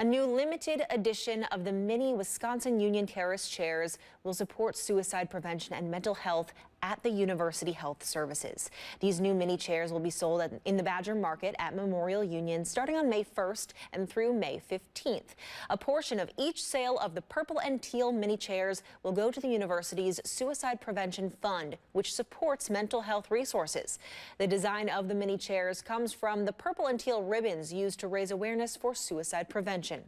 A new limited edition of the mini Wisconsin Union Terrace chairs will support suicide prevention and mental health at the University Health Services. These new mini chairs will be sold in the Badger Market at Memorial Union starting on May 1st and through May 15th. A portion of each sale of the purple and teal mini chairs will go to the university's Suicide Prevention Fund, which supports mental health resources. The design of the mini chairs comes from the purple and teal ribbons used to raise awareness for suicide prevention.